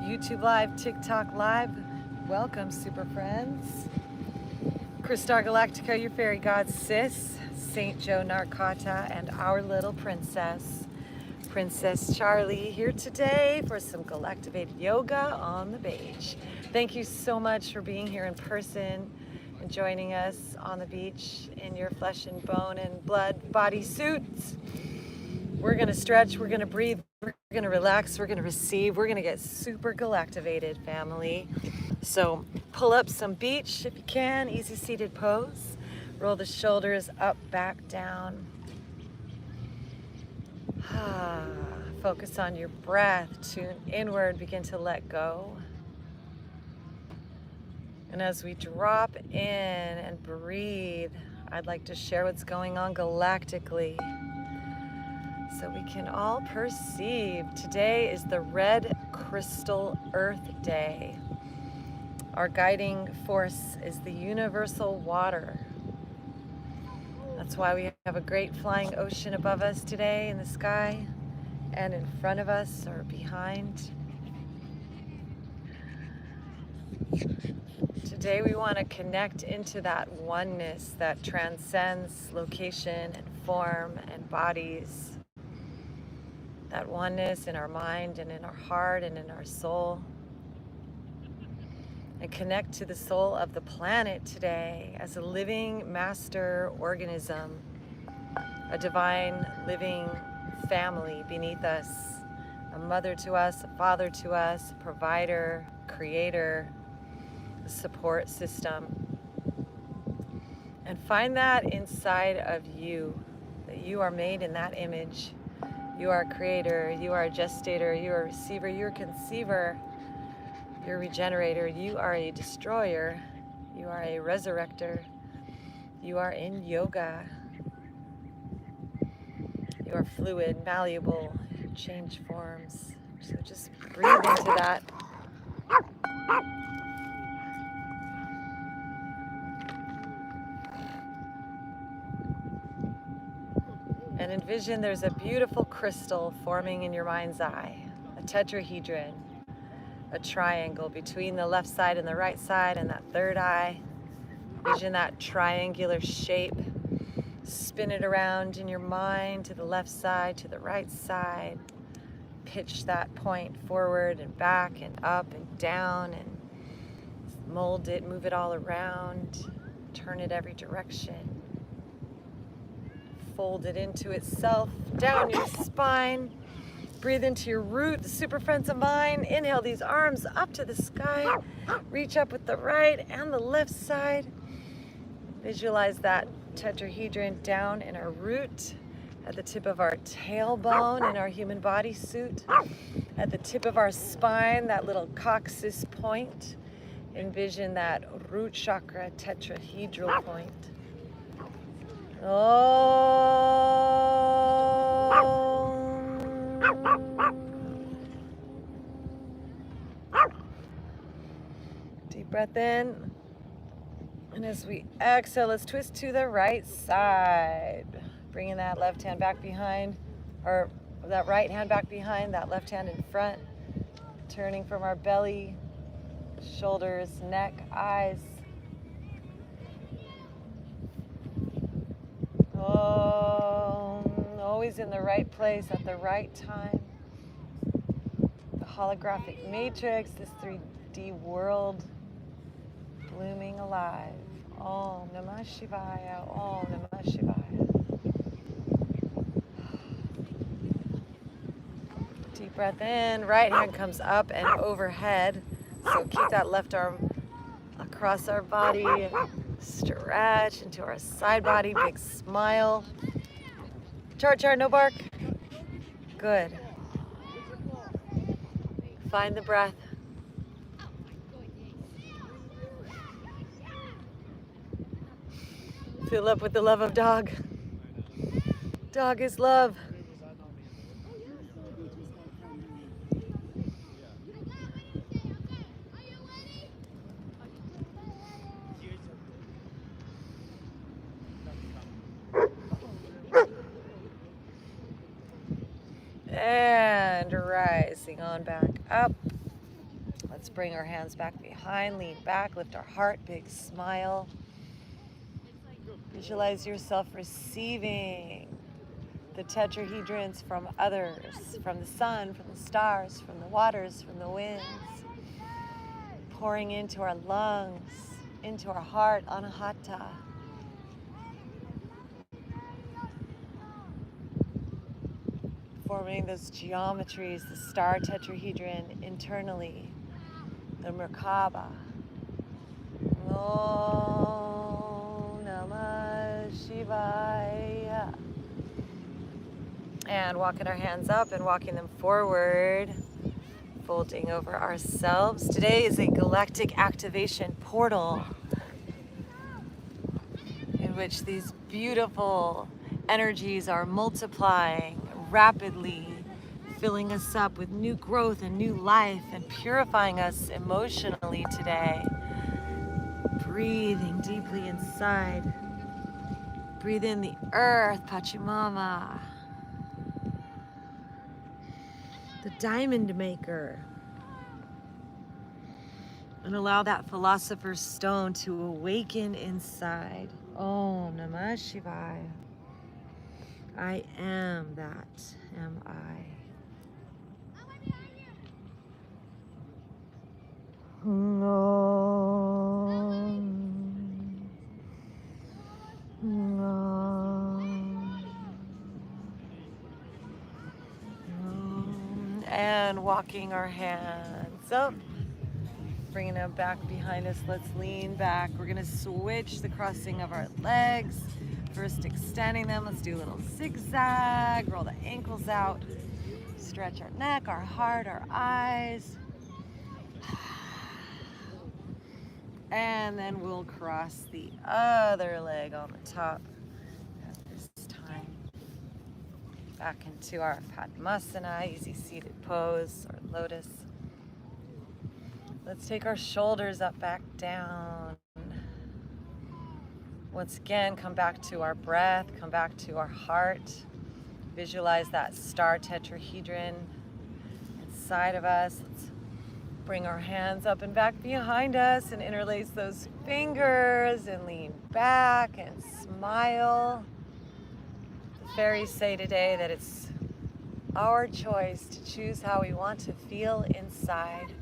YouTube Live, TikTok Live. Welcome, super friends. Crystar Galactica, your fairy god sis, Saint Joe Narcata, and our little princess, Princess Charlie, here today for some Galactivated yoga on the beach. Thank you so much for being here in person and joining us on the beach in your flesh and bone and blood body suits. We're gonna stretch, we're gonna breathe, we're gonna relax, we're gonna receive, we're gonna get super galactivated, family. So pull up some beach if you can, easy seated pose. Roll the shoulders up, back, down. Focus on your breath, tune inward, begin to let go. And as we drop in and breathe, I'd like to share what's going on galactically, so we can all perceive. Today is the Red Crystal Earth Day. Our guiding force is the universal water. That's why we have a great flying ocean above us today in the sky, and in front of us or behind. Today we want to connect into that oneness that transcends location and form and bodies. That oneness in our mind and in our heart and in our soul. And connect to the soul of the planet today as a living master organism, a divine living family beneath us, a mother to us, a father to us, a provider, creator, a support system. And find that inside of you, that you are made in that image. You are a creator, you are a gestator, you are a receiver, you're a conceiver, you're a regenerator, you are a destroyer, you are a resurrector, you are in yoga. You are fluid, malleable, change forms. So just breathe into that. And envision there's a beautiful crystal forming in your mind's eye, a tetrahedron, a triangle between the left side and the right side and that third eye. Envision that triangular shape. Spin it around in your mind to the left side, to the right side. Pitch that point forward and back and up and down and mold it, move it all around, turn it every direction. Fold it into itself, down your spine. Breathe into your root, the super friends of mine. Inhale these arms up to the sky. Reach up with the right and the left side. Visualize that tetrahedron down in our root, at the tip of our tailbone in our human body suit, at the tip of our spine, that little coccyx point. Envision that root chakra tetrahedral point. Deep breath in. And as we exhale, let's twist to the right side. Bringing that left hand back behind, or that right hand back behind, that left hand in front. Turning from our belly, shoulders, neck, eyes. Always in the right place at the right time. The holographic matrix, this 3D world blooming alive. Om Namah Shivaya, Om Namah Shivaya. Deep breath in, right hand comes up and overhead. So keep that left arm across our body. Stretch into our side body, big smile. Char, no bark. Good. Find the breath. Fill up with the love of dog. Dog is love. And rising on back up. Let's bring our hands back behind, lean back, lift our heart, big smile. Visualize yourself receiving the tetrahedrons from others, from the sun, from the stars, from the waters, from the winds, pouring into our lungs, into our heart, anahata. Forming those geometries, the star tetrahedron internally, the Merkaba. Om Namah Shivaya. And walking our hands up and walking them forward, folding over ourselves. Today is a galactic activation portal in which these beautiful energies are multiplying rapidly, filling us up with new growth and new life and purifying us emotionally today. Breathing deeply inside. Breathe in the earth, Pachamama. The diamond maker. And allow that philosopher's stone to awaken inside. Om Namah Shivaya. I am that, am I. And walking our hands up, bringing them back behind us. Let's lean back. We're gonna switch the crossing of our legs. First extending them, let's do a little zigzag, roll the ankles out, stretch our neck, our heart, our eyes. And then we'll cross the other leg on the top at this time. Back into our Padmasana, easy seated pose or lotus. Let's take our shoulders up, back down. Once again, come back to our breath, come back to our heart. Visualize that star tetrahedron inside of us. Let's bring our hands up and back behind us and interlace those fingers and lean back and smile. The fairies say today that it's our choice to choose how we want to feel inside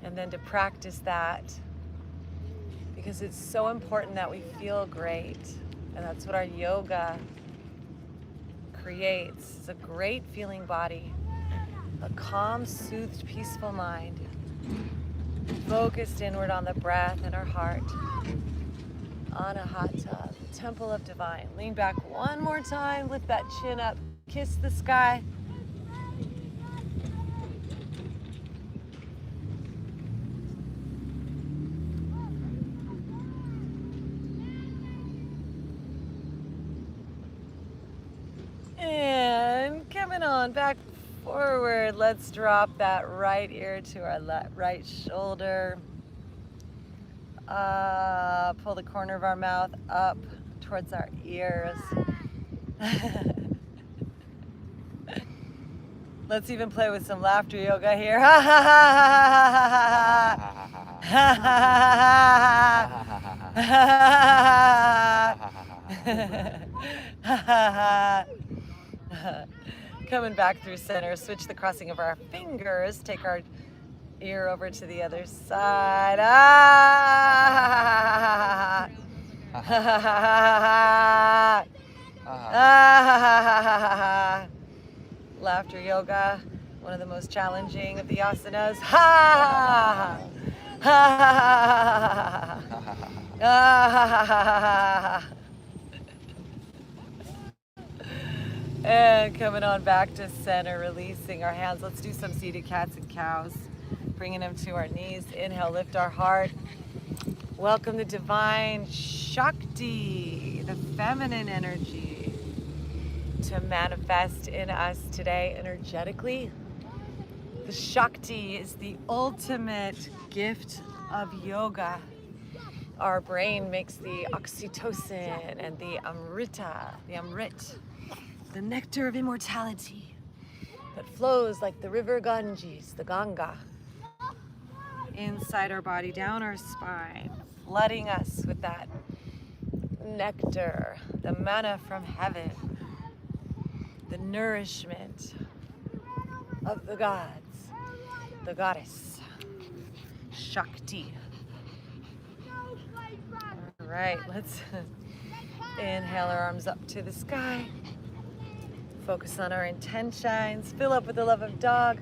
and then to practice that, because it's so important that we feel great, and that's what our yoga creates. It's a great feeling body, a calm, soothed, peaceful mind, focused inward on the breath and our heart. Anahata, the temple of divine. Lean back one more time, lift that chin up, kiss the sky. And coming on back forward, let's drop that right ear to our right shoulder. Pull the corner of our mouth up towards our ears. Let's even play with some laughter yoga here. Coming back through center, switch the crossing of our fingers, take our ear over to the other side. Laughter yoga, one of the most challenging of the asanas. And coming on back to center, releasing our hands. Let's do some seated cats and cows. Bringing them to our knees. Inhale, lift our heart. Welcome the divine Shakti, the feminine energy, to manifest in us today energetically. The Shakti is the ultimate gift of yoga. Our brain makes the oxytocin and the amrita, the amrit, the nectar of immortality that flows like the river Ganges, the Ganga. inside our body, down our spine, flooding us with that nectar, the manna from heaven, the nourishment of the gods, the goddess, Shakti. All right, let's inhale our arms up to the sky. Focus on our intentions. Fill up with the love of dog.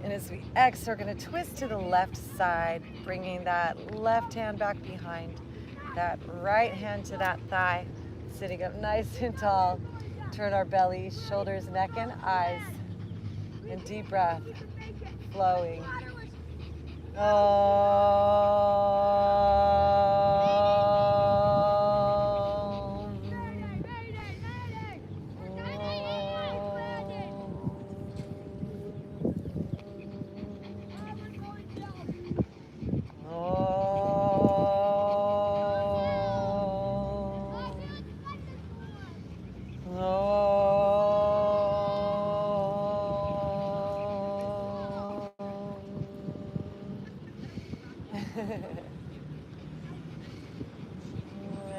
And as we exhale, we're going to twist to the left side, bringing that left hand back behind, that right hand to that thigh, sitting up nice and tall. Turn our belly, shoulders, neck, and eyes. And deep breath, flowing.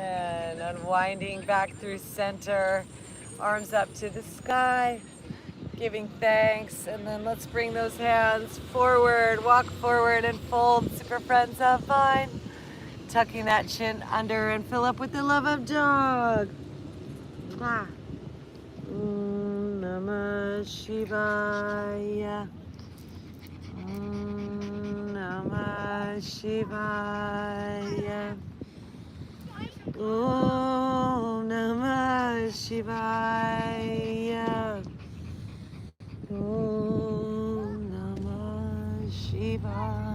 And unwinding back through center, arms up to the sky, giving thanks. And then let's bring those hands forward, walk forward and fold. Super friends, have fun. Tucking that chin under and fill up with the love of dog. Namah Shivaya. Namah Shivaya. Om Namah Shivaya. Om Namah Shivaya.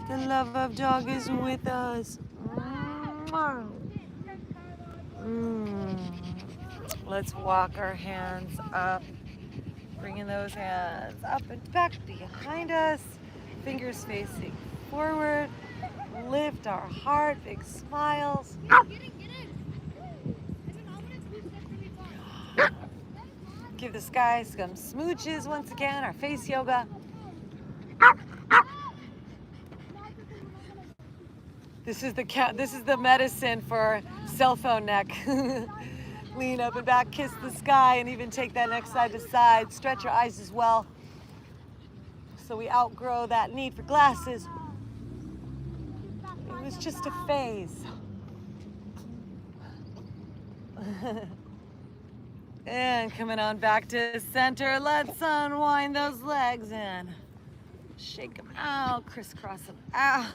The love of dog is with us. Let's walk our hands up, bringing those hands up and back behind us, fingers facing forward. Lift our heart, big smiles. Give the sky some smooches once again, our face yoga. This is the medicine for cell phone neck. Lean up and back, kiss the sky, and even take that neck side to side. Stretch your eyes as well, so we outgrow that need for glasses. It was just a phase. And coming on back to center, let's unwind those legs and shake them out, crisscross them out.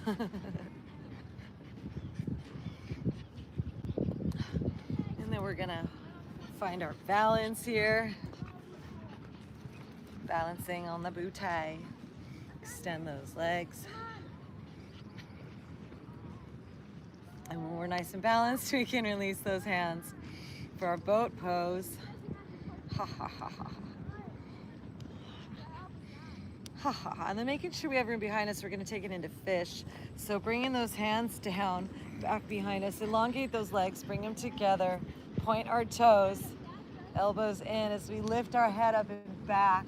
And then we're gonna find our balance here. Balancing on the bootay. Extend those legs. And when we're nice and balanced, we can release those hands for our boat pose. Ha ha ha ha. Ha ha ha. And then making sure we have room behind us, we're going to take it into fish. So bringing those hands down, back behind us, elongate those legs, bring them together, point our toes, elbows in as we lift our head up and back.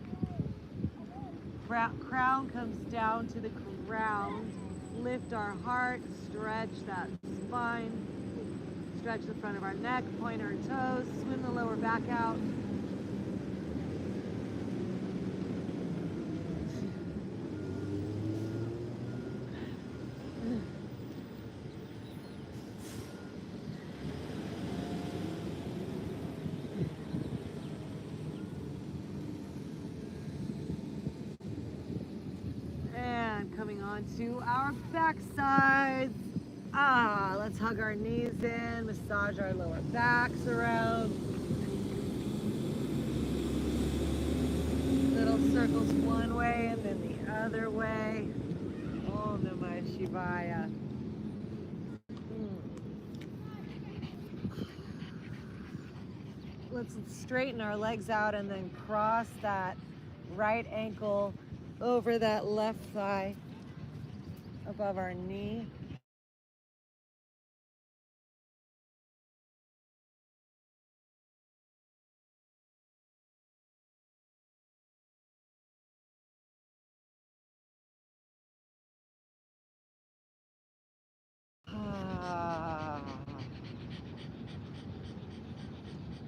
Crown comes down to the ground. Lift our heart, stretch that spine, stretch the front of our neck, point our toes, swim the lower back out. Coming on to our back sides. Let's hug our knees in, massage our lower backs around. Little circles one way and then the other way. Om Namah Shivaya. Let's straighten our legs out and then cross that right ankle over that left thigh. above our knee.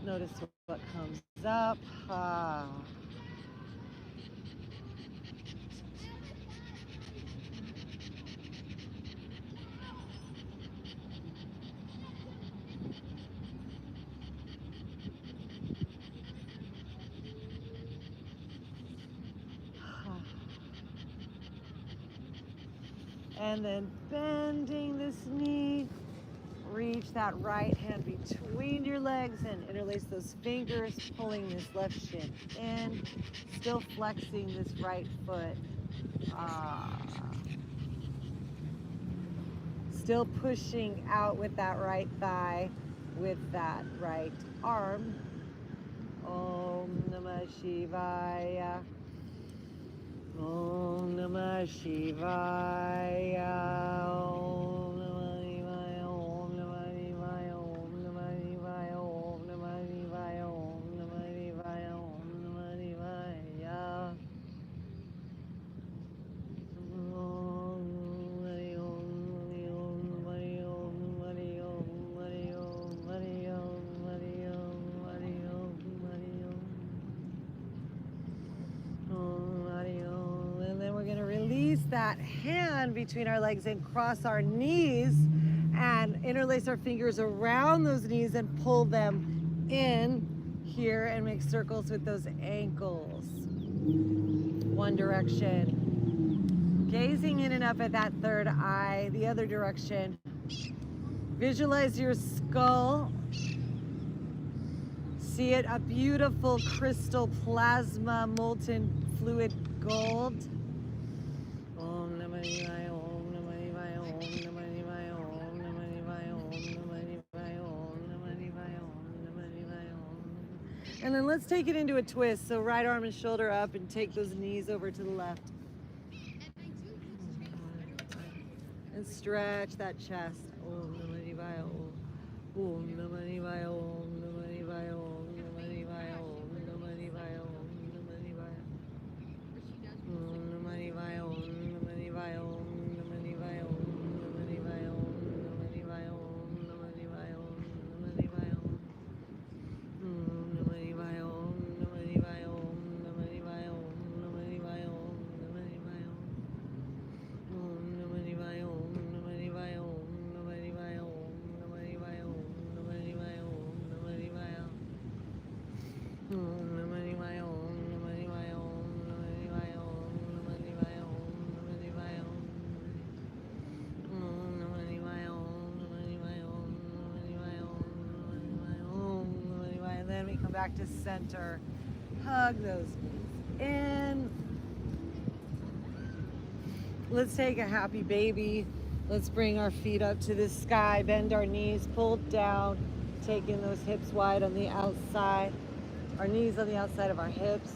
Notice what comes up. And then bending this knee, reach that right hand between your legs and interlace those fingers, pulling this left shin in, still flexing this right foot. Still pushing out with that right thigh, with that right arm. Om Namah Shivaya. Om Namah Shivaya. Om Namah Shivaya. Om Namah Shivaya. Om Namah Shivaya. Om Namah Shivaya. Om Namah Shivaya. Om Namah Shivaya. And then we're going to release that hand between our legs and cross our knees and interlace our fingers around those knees and pull them in here and make circles with those ankles. One direction. Gazing in and up at that third eye, the other direction. Visualize your skull. See it a beautiful crystal plasma molten fluid gold. Om Namah Shivaya, Om Namah Shivaya, Om Namah Shivaya, Om Namah Shivaya, Om Namah Shivaya, Om Namah Shivaya, Om Namah Shivaya, Om. And then let's take it into a twist. So right arm and shoulder up and take those knees over to the left. And stretch that chest. Om Namah Shivaya, Om Namah Shivaya, Om Namah Shivaya, Om Namah Shivaya, Om Namah Shivaya, Om Namah Shivaya. Om Namah Shivaya, Om Namah Shivaya, Om Namah Shivaya, Om Namah Shivaya, Om Namah Shivaya, Om Namah Shivaya, Om Namah Shivaya, Om Namah Shivaya, Om Namah Shivaya, Om Namah Shivaya, Om Namah Shivaya, Om Namah Shivaya, Om Namah Shivaya, Om Namah Shivaya, Om Namah Shivaya, Om Namah Shivaya, Om Namah Shivaya, Om Namah Shivaya. Om Namah Shivaya, Om Namah Shivaya, Om Namah Shivaya, Om Namah Shivaya, Om Namah Shivaya, Om Namah Shivaya, Om Namah Shivaya, Om Namah Shivaya, Om Namah Shivaya, Om Namah Shivaya. Then we come back to center. Hug those knees in. Let's take a happy baby. Let's bring our feet up to the sky, bend our knees, pull down, taking those hips wide on the outside. Our knees on the outside of our hips.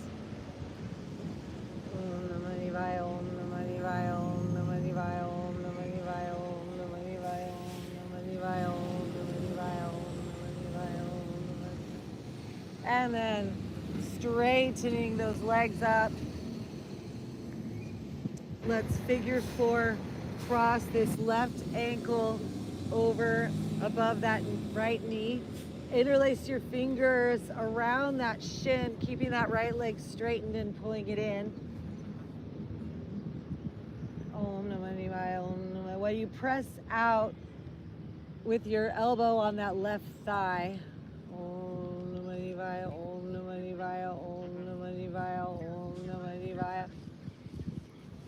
Om Namah Shivaya, Om Namah Shivaya, Om Namah Shivaya, Om Namah Shivaya, Om Namah Shivaya, Om Namah Shivaya, Om Namah Shivaya, Om Namah Shivaya, Om Namah Shivaya. And then straightening those legs up. Let's figure four, cross this left ankle over above that right knee. Interlace your fingers around that shin, keeping that right leg straightened and pulling it in. Om Namah Shivaya, Om Namah. While you press out with your elbow on that left thigh. Om Namah Shivaya, Om Namah Shivaya, Om Namah Shivaya, Om Namah Shivaya.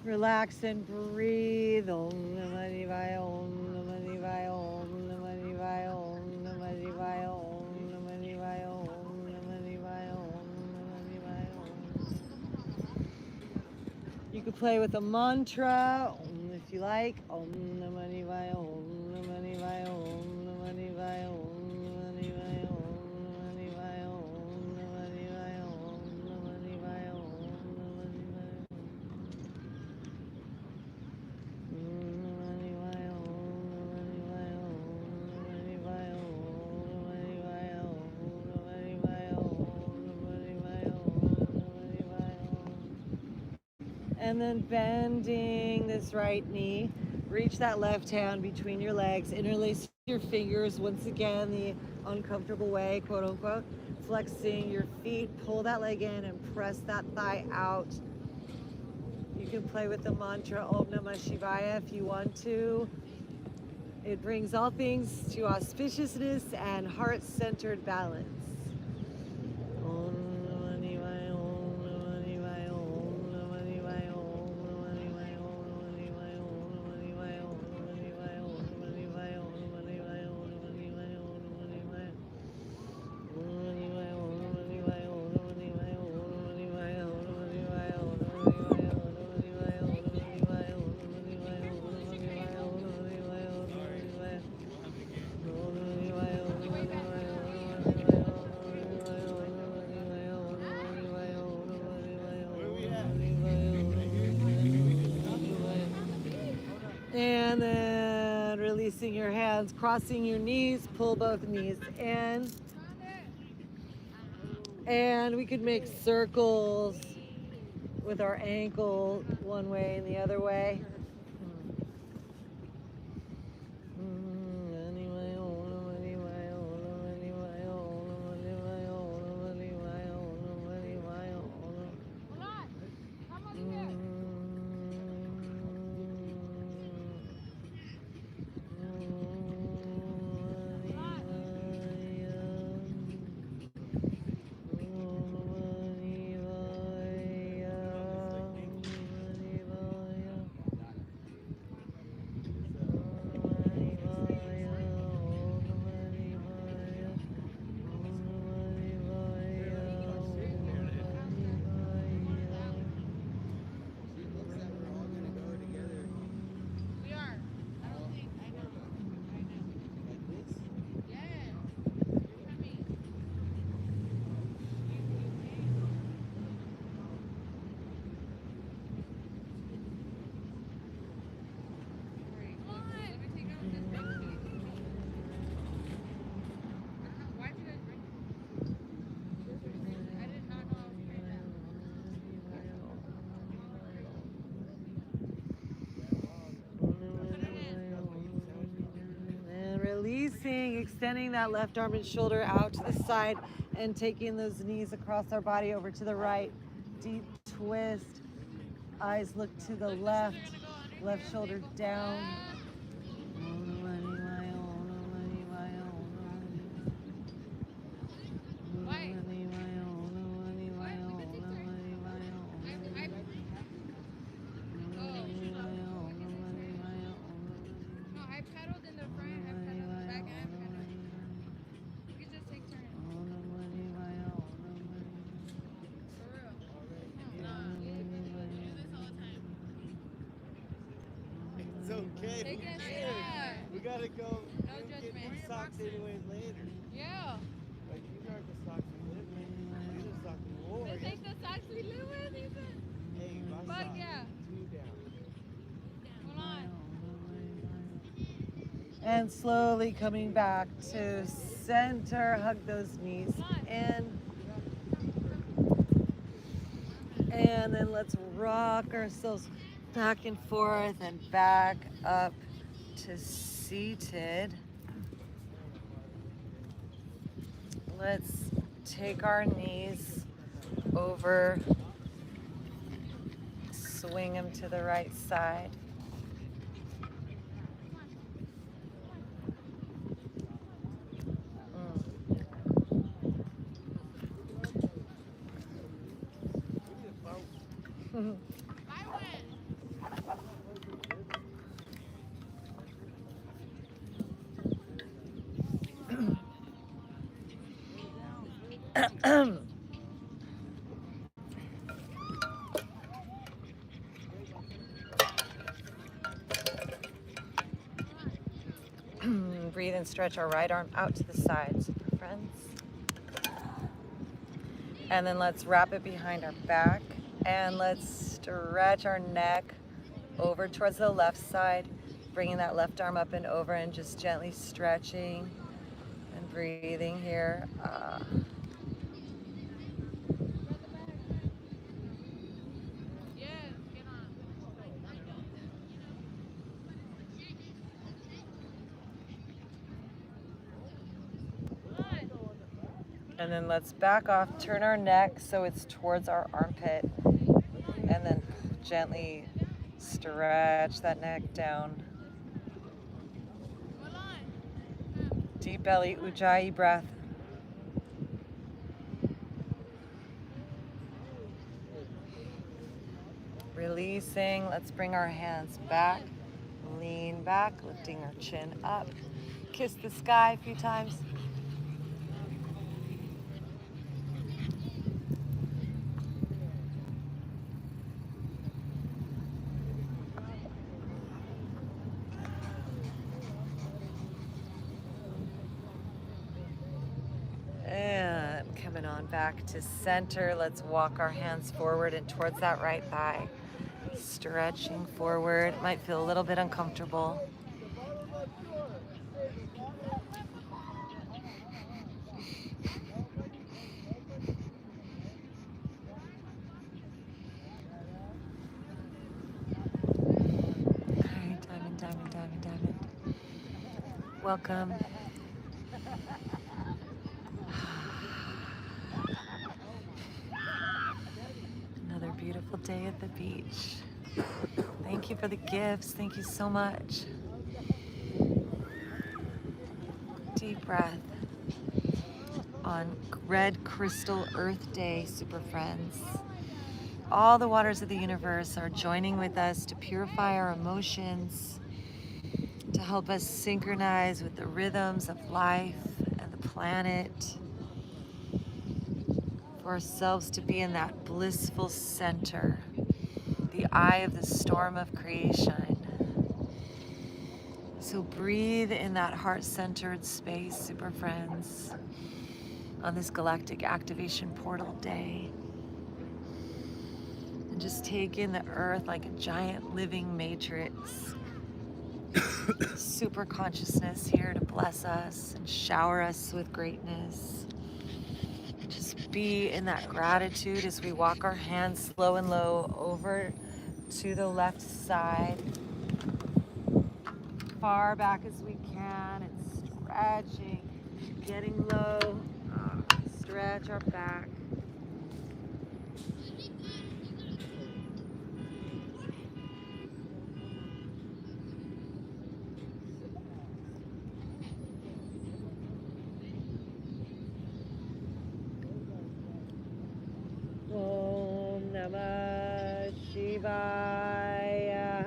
Relax and breathe. Om Namah Shivaya, Om Namah Shivaya, Om Namah Shivaya, Om Namah Shivaya, Om Namah Shivaya, Om Namah Shivaya, Om Namah Shivaya, Om. You could play with a mantra if you like. Om Namah Shivaya, Om Namah Shivaya, Om Namah Shivaya, Om Namah Shivaya, Om Namah Shivaya, Om Namah Shivaya, Om Namah Shivaya, Om Namah Shivaya. And then bending this right knee. Reach that left hand between your legs. Interlace your fingers once again the uncomfortable way, quote unquote. Flexing your feet, pull that leg in and press that thigh out. You can play with the mantra Om Namah Shivaya if you want to. It brings all things to auspiciousness and heart-centered balance. And then releasing your hands, crossing your knees, pull both knees in. And we could make circles with our ankle one way and the other way. Releasing, extending that left arm and shoulder out to the side and taking those knees across our body over to the right. Deep twist. Eyes look to the left. Left shoulder down. It's okay. We gotta go. No judgment. Get these socks anyways later. Yeah. Like these aren't the socks we live with. These are the socks we wore. This ain't the socks we live with, he said. Hey, my Fuck socks. yeah. Two down. Hold on. And slowly coming back to center. Hug those knees in. And then let's rock ourselves back and forth and back up to seated. Let's take our knees over, swing them to the right side. Breathe and stretch our right arm out to the side, friends. And then let's wrap it behind our back and let's stretch our neck over towards the left side, bringing that left arm up and over and just gently stretching and breathing here. And then let's back off, turn our neck so it's towards our armpit, and then gently stretch that neck down. Deep belly, ujjayi breath. Releasing, let's bring our hands back, lean back, lifting our chin up. Kiss the sky a few times. And coming on back to center, let's walk our hands forward and towards that right thigh. Stretching forward, might feel a little bit uncomfortable. Alright, diamond. Welcome. Another beautiful day at the beach. Thank you for the gifts. Thank you so much. Deep breath on Red Crystal Earth Day, super friends. All the waters of the universe are joining with us to purify our emotions, to help us synchronize with the rhythms of life and the planet, for ourselves to be in that blissful center, the eye of the storm of creation. So breathe in that heart-centered space, super friends, on this Galactic Activation Portal Day. And just take in the earth like a giant living matrix. Super consciousness here to bless us and shower us with greatness. Just be in that gratitude as we walk our hands slow and low over to the left side. Far back as we can and stretching, getting low. Stretch our back. Om Namah Shivaya.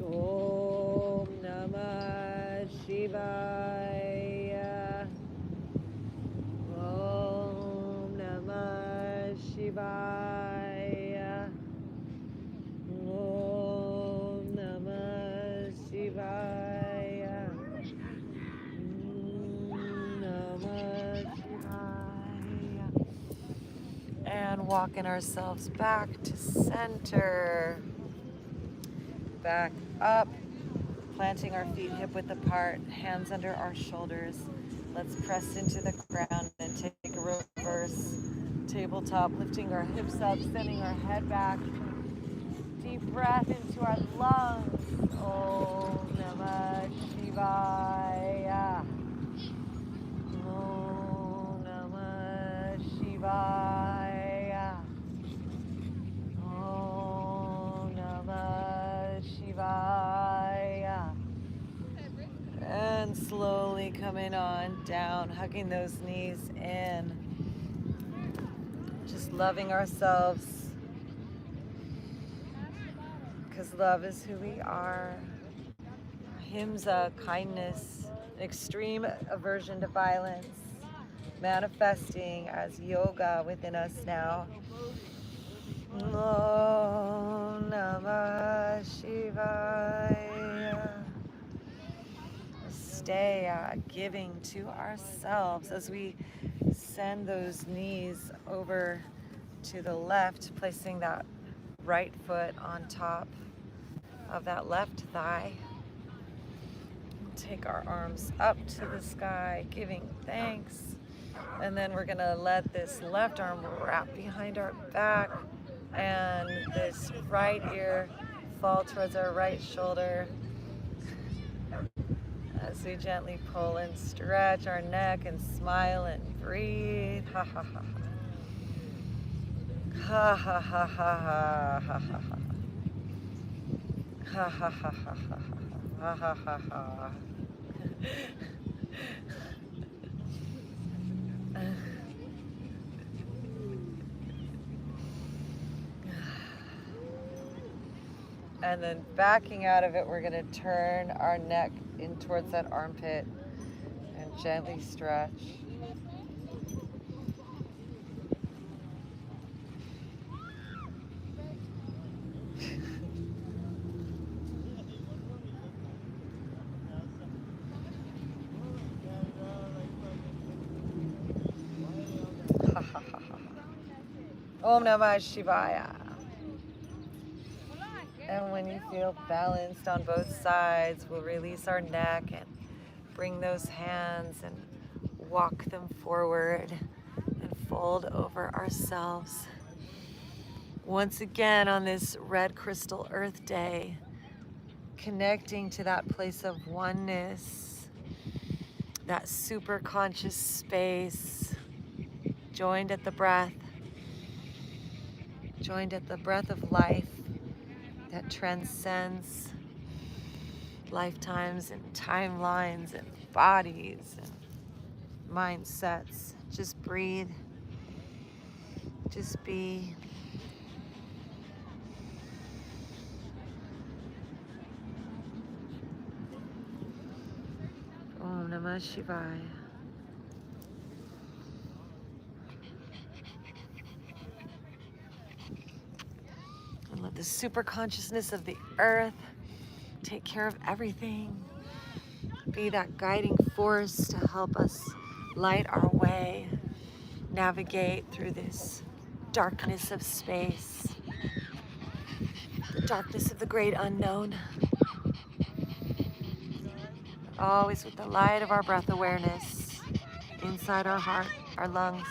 Om Namah Shivaya. Om Namah Shivaya. Om Namah Shivaya. Om Namah Shivaya. And walking ourselves back to center. Back up, planting our feet hip width apart, hands under our shoulders. Let's press into the ground and take a reverse tabletop, lifting our hips up, sending our head back. Deep breath into our lungs. Om Namah Shivaya. Om Namah Shivaya. Om Namah Shivaya. And slowly coming on down, hugging those knees in. Just loving ourselves, because love is who we are. Ahimsa, kindness, extreme aversion to violence, manifesting as yoga within us now. Om Namah Shivaya. Stay giving to ourselves as we send those knees over to the left, placing that right foot on top of that left thigh. Take our arms up to the sky, giving thanks. And then we're gonna let this left arm wrap behind our back and this right ear fall towards our right shoulder as As we gently pull and stretch our neck and smile and breathe. Ha ha ha ha. Ha ha ha ha ha ha ha ha. Ha ha ha ha ha ha ha ha ha. And then backing out of it, we're gonna turn our neck in towards that armpit and gently stretch. Om Namah Shivaya. And when you feel balanced on both sides, we'll release our neck and bring those hands and walk them forward and fold over ourselves. Once again on this red crystal earth day, connecting to that place of oneness, that super conscious space, joined at the breath of life that transcends lifetimes and timelines and bodies and mindsets. Just breathe, just be. Om Namah Shivaya. And let the super consciousness of the earth take care of everything. Be that guiding force to help us light our way, navigate through this darkness of space, the darkness of the great unknown. Always with the light of our breath awareness inside our heart, our lungs,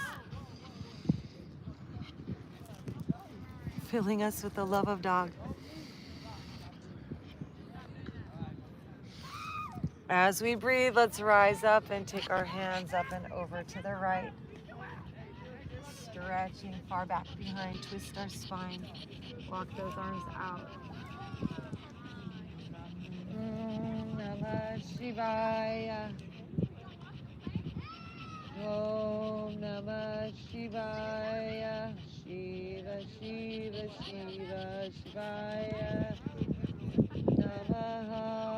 filling us with the love of dog. As we breathe, let's rise up and take our hands up and over to the right. Stretching far back behind, twist our spine, walk those arms out. Om Namah Shivaya. Om Namah Shivaya. Shiva, Shiva, Shiva, Shivaya. Namaha.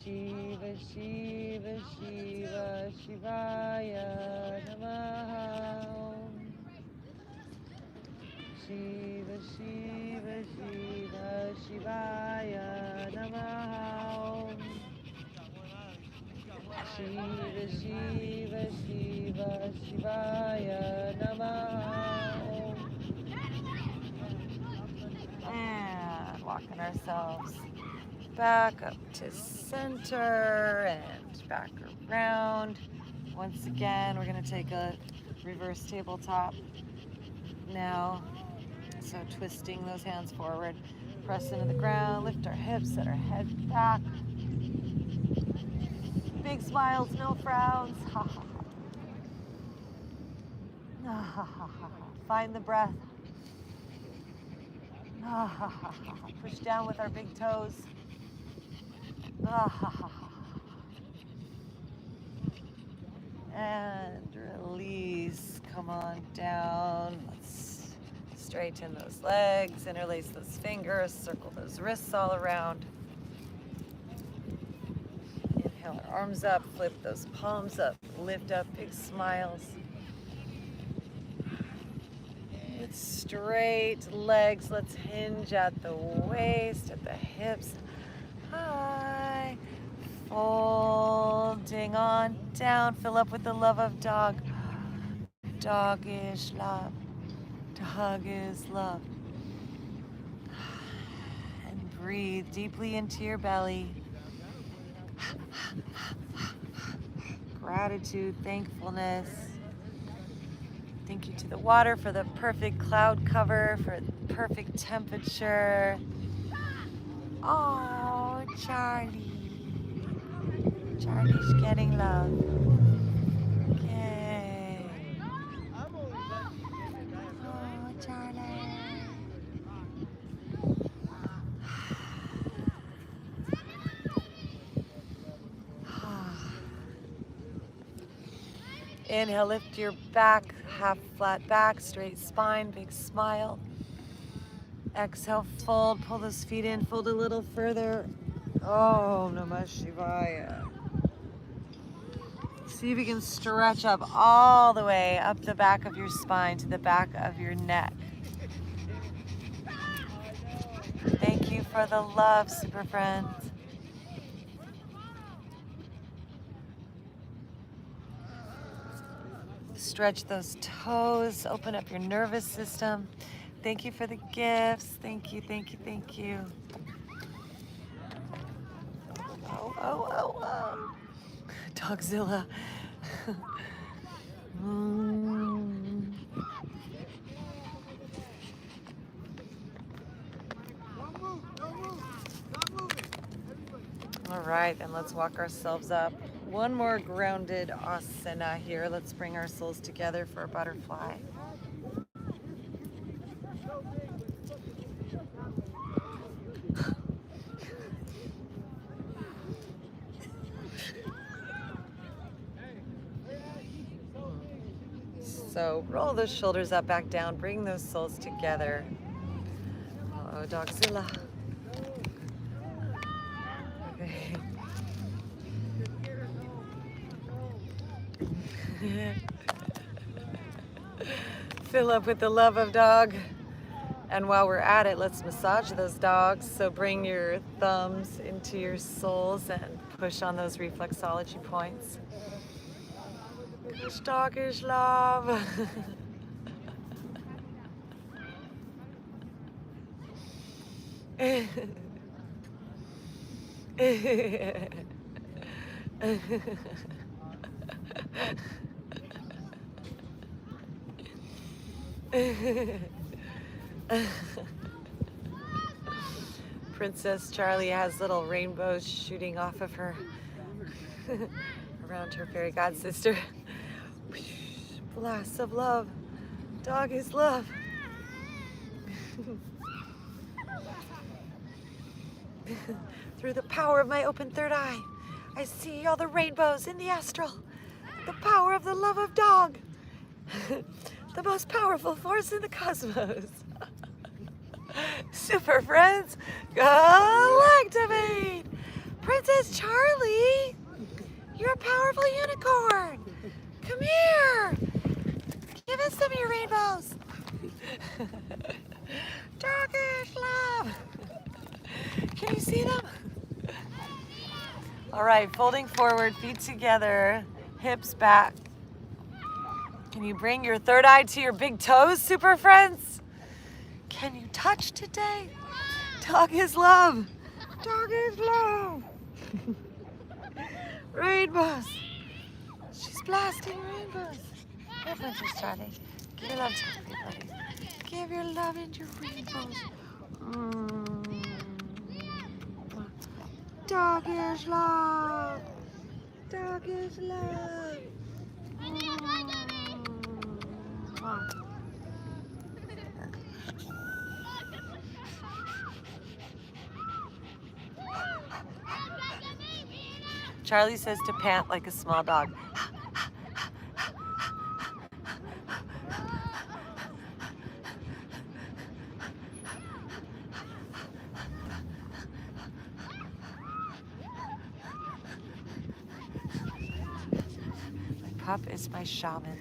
Shiva, Shiva, Shiva, Shivaya. Namaha. Shiva, Shiva, Shiva, Shivaya. Namaha. Shiva, Shiva, Shiva, Shivaya. Namaha. And walking ourselves back up to center and back around. Once again, we're going to take a reverse tabletop now. So twisting those hands forward, press into the ground, lift our hips, set our head back. Big smiles, no frowns. Ha ha ha. Ha ha ha. Find the breath. Ha ha ha. Push down with our big toes. Ha ha ha. And release. Come on down. Let's straighten those legs, interlace those fingers, circle those wrists all around. Inhale our arms up, flip those palms up, lift up, big smiles. With straight legs, let's hinge at the waist, at the hips. High. Folding on down, fill up with the love of dog. Dog is love. Dog is love. And breathe deeply into your belly. Gratitude, thankfulness. Thank you to the water for the perfect cloud cover, for perfect temperature. Oh, Charlie. Charlie's getting love. Yay. I'm only lucky to get it back. Oh, Charlie. Inhale, lift your back, half flat back, straight spine, big smile. Exhale, fold, pull those feet in, fold a little further. Oh, Namah Shivaya. See if you can stretch up all the way up the back of your spine to the back of your neck. Thank you for the love, super friends. Stretch those toes, open up your nervous system. Thank you for the gifts. Thank you, thank you, thank you. Oh, oh, oh, oh. Dogzilla. All right, then let's walk ourselves up. One more grounded asana here. Let's bring our souls together for a butterfly. So roll those shoulders up, back down, bring those souls together. Oh, Dogzilla. Okay. Fill up with the love of dog. And while we're at it, let's massage those dogs. So bring your thumbs into your soles and push on those reflexology points. Because dog is love. Princess Charlie has little rainbows shooting off of her around her fairy god sister. Blasts of love. Dog is love. Through the power of my open third eye, I see all the rainbows in the astral. The power of the love of dog. The most powerful force in the cosmos. Super friends, Galactivate! Princess Charlie, you're a powerful unicorn. Come here. Give us some of your rainbows. Doggish love. Can you see them? All right, folding forward, feet together, hips back. Can you bring your third eye to your big toes, super friends? Can you touch today? Dog is love. Dog is love. Rainbows. She's blasting rainbows. Hey, Princess Charlie. Give your love to everybody. Give your love into rainbows. Dog is love. Dog is love. Charlie says to pant like a small dog. My pup is my shaman.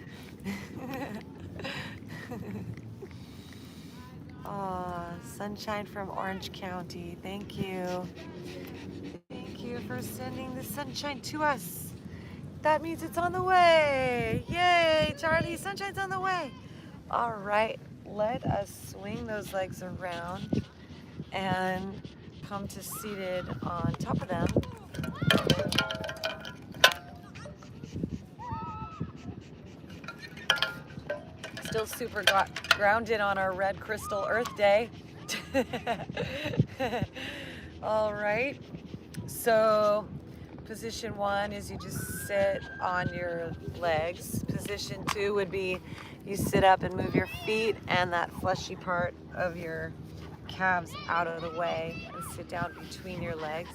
Oh, sunshine from Orange County. Thank you. Thank you for sending the sunshine to us. That means it's on the way. Yay, Charlie, sunshine's on the way. All right, let us swing those legs around and come to seated on top of them. Still super grounded on our red crystal Earth Day. All right. So position 1 is you just sit on your legs. Position 2 would be you sit up and move your feet and that fleshy part of your calves out of the way and sit down between your legs.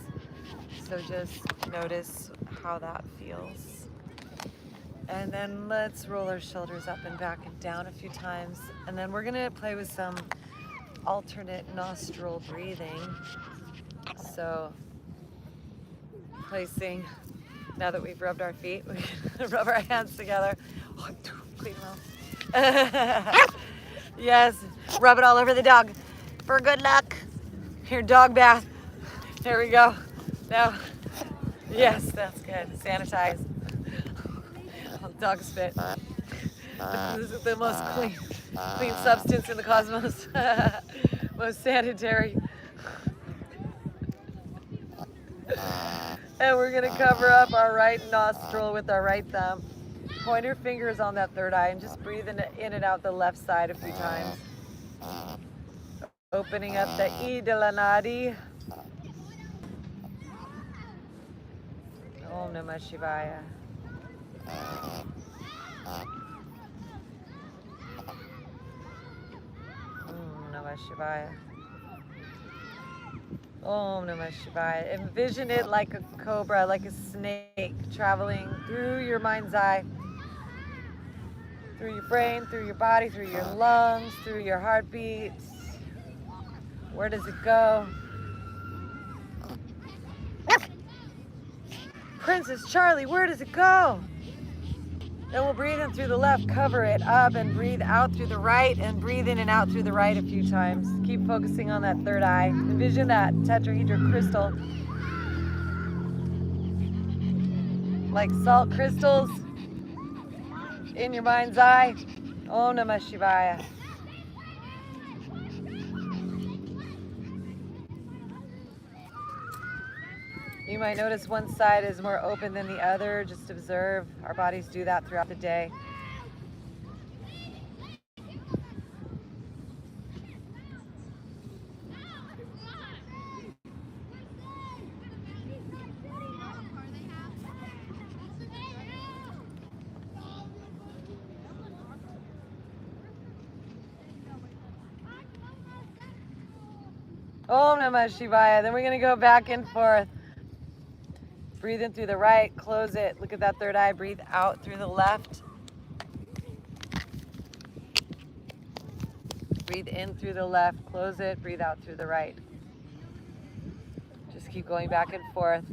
So just notice how that feels. And then let's roll our shoulders up and back and down a few times. And then we're gonna play with some alternate nostril breathing. So placing, now that we've rubbed our feet, we can rub our hands together. Oh, clean mouth. Yes, rub it all over the dog for good luck. Your dog bath. There we go. Now, yes, that's good. Sanitize. Dog spit. This is the most clean substance in the cosmos. Most sanitary. And we're gonna cover up our right nostril with our right thumb. Point your fingers on that third eye and just breathe in and out the left side a few times. Opening up the I de la Nadi. Om Namah Shivaya. Om Namah Shivaya. Om Namah Shivaya. Envision it like a cobra, like a snake, traveling through your mind's eye, through your brain, through your body, through your lungs, through your heartbeats. Where does it go? Princess Charlie, where does it go? Then we'll breathe in through the left, cover it up, and breathe out through the right, and breathe in and out through the right a few times. Keep focusing on that third eye. Envision that tetrahedral crystal, like salt crystals in your mind's eye. Om Namah Shivaya. You might notice one side is more open than the other. Just observe. Our bodies do that throughout the day. Om Namah Shivaya. Then we're going to go back and forth. Breathe in through the right, close it. Look at that third eye. Breathe out through the left. Breathe in through the left, close it. Breathe out through the right. Just keep going back and forth.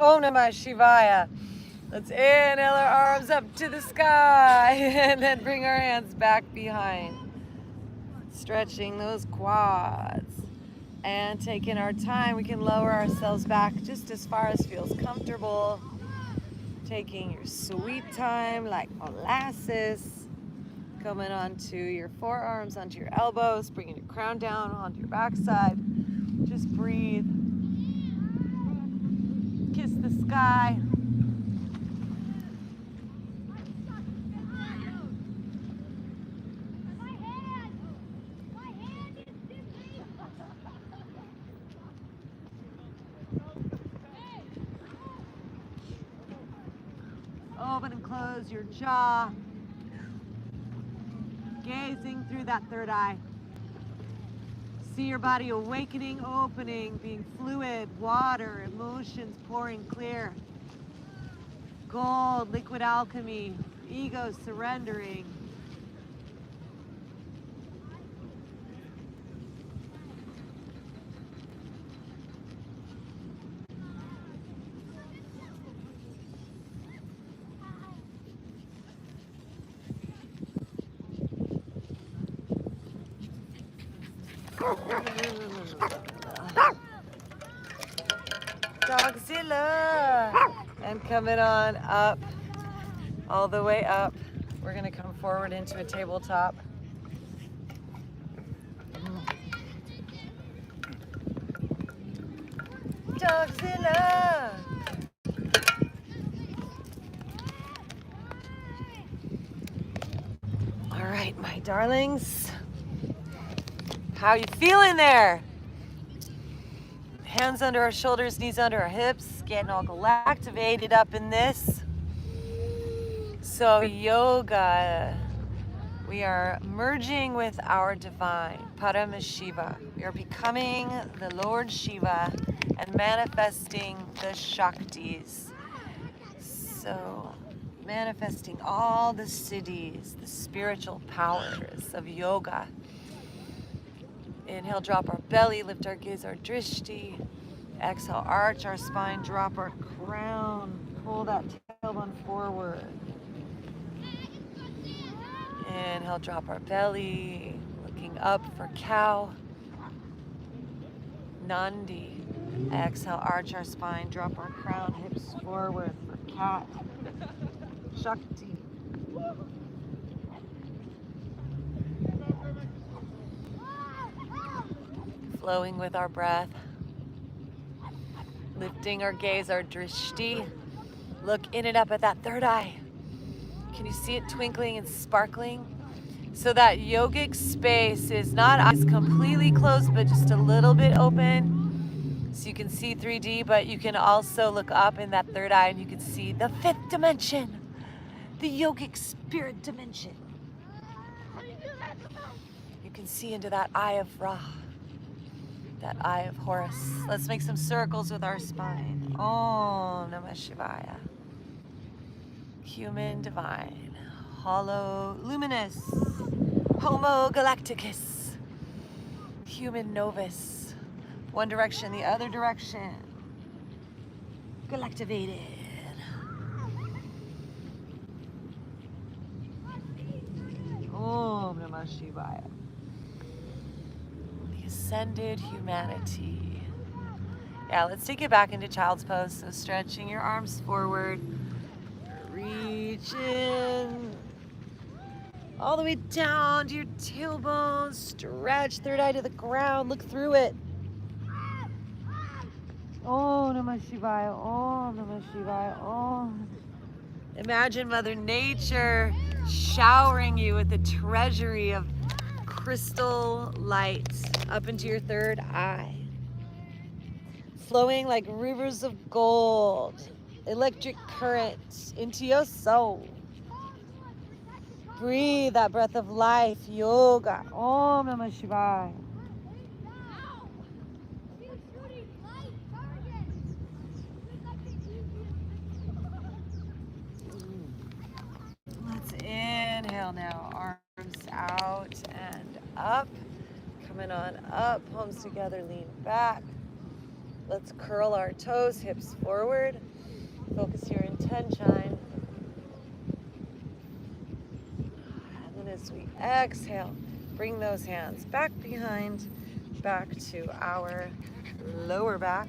Om Namah Shivaya. Let's inhale our arms up to the sky and then bring our hands back behind. Stretching those quads. And taking our time, we can lower ourselves back just as far as feels comfortable. Taking your sweet time like molasses. Coming onto your forearms, onto your elbows, bringing your crown down onto your backside. Just breathe. Kiss the sky. Open and close your jaw. Gazing through that third eye. See your body awakening, opening, being fluid, water, emotions pouring clear. Gold, liquid alchemy, ego surrendering. Dogzilla. And coming on up all the way up. We're gonna come forward into a tabletop. Dogzilla! All right, my darlings. How you feeling there? Hands under our shoulders, knees under our hips, getting all galactivated up in this. So yoga, we are merging with our divine, Paramashiva. We are becoming the Lord Shiva and manifesting the Shaktis. So manifesting all the siddhis, the spiritual powers of yoga. Inhale, drop our belly, lift our gaze, our drishti. Exhale, arch our spine, drop our crown, pull that tailbone forward. Inhale, drop our belly, looking up for cow. Nadi. Exhale, arch our spine, drop our crown, hips forward for cat. Shakti. Flowing with our breath. Lifting our gaze, our drishti. Look in and up at that third eye. Can you see it twinkling and sparkling? So that yogic space is not eyes completely closed, but just a little bit open. So you can see 3D, but you can also look up in that third eye and you can see the fifth dimension, the yogic spirit dimension. You can see into that eye of Ra, that eye of Horus. Let's make some circles with our spine. Om Namah Shivaya. Human, divine, hollow, luminous, Homo Galacticus, human novus, one direction, the other direction, Galactivated. Om Namah Shivaya. The ascended humanity. Yeah, let's take it back into child's pose. So stretching your arms forward. Reach in all the way down to your tailbone. Stretch third eye to the ground. Look through it. Om Namah Shivaya. Om Namah Shivaya. Om. Imagine Mother Nature showering you with the treasury of crystal light up into your third eye, flowing like rivers of gold. Electric current into your soul. Breathe that breath of life, yoga. Om Namah Shivaya. Let's inhale now. Arms out and up. Coming on up, palms together, lean back. Let's curl our toes, hips forward. Focus your intention. And then as we exhale, bring those hands back behind, back to our lower back.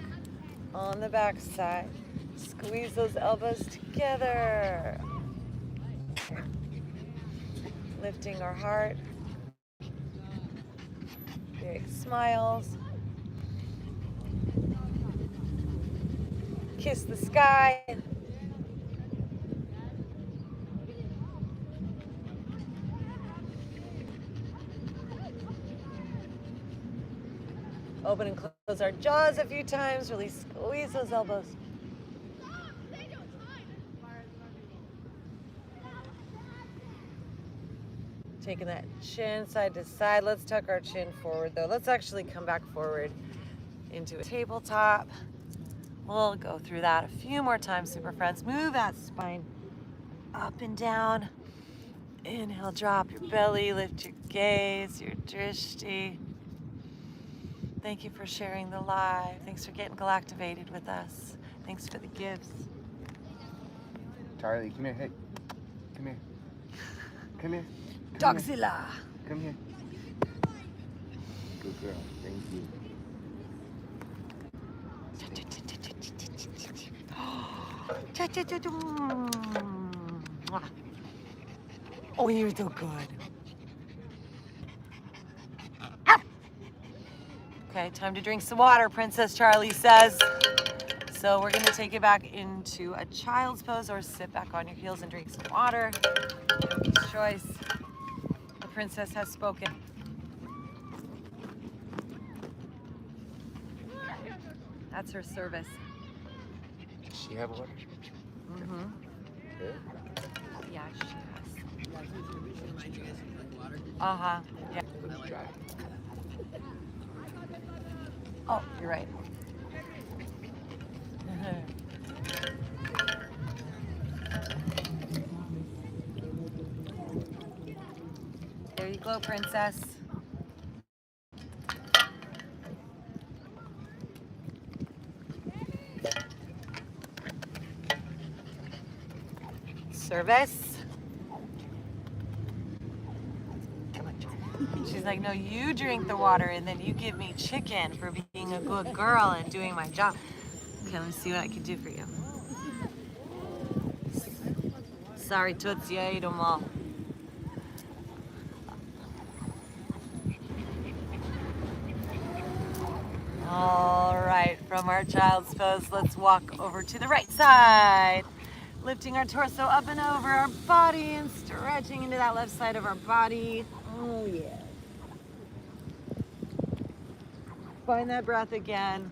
On the back side, squeeze those elbows together. Lifting our heart. Big smiles. Kiss the sky. Open and close our jaws a few times. Really squeeze those elbows. Taking that chin side to side. Let's tuck our chin forward though. Let's actually come back forward into a tabletop. We'll go through that a few more times, super friends. Move that spine up and down. Inhale, drop your belly, lift your gaze, your drishti. Thank you for sharing the live. Thanks for getting galactivated with us. Thanks for the gifts. Charlie, come here. Hey, come here. Come here. Dogzilla. Come here. Good girl. Thank you. Mwah. Oh, you're so good. Ah. Okay, time to drink some water, Princess Charlie says. So we're gonna take it back into a child's pose or sit back on your heels and drink some water. Yogi's choice. The princess has spoken. That's her service. Does she have water? Mm-hmm. Yeah. Yeah, she has. Uh-huh. Yeah. Let's try. Oh, you're right. There you go, princess. Service. She's like, no, you drink the water and then you give me chicken for being a good girl and doing my job. Okay, let me see what I can do for you. Sorry, Tootsie, I ate them all. All right, from our child's pose, let's walk over to the right side. Lifting our torso up and over our body and stretching into that left side of our body. Oh, yeah. Find that breath again.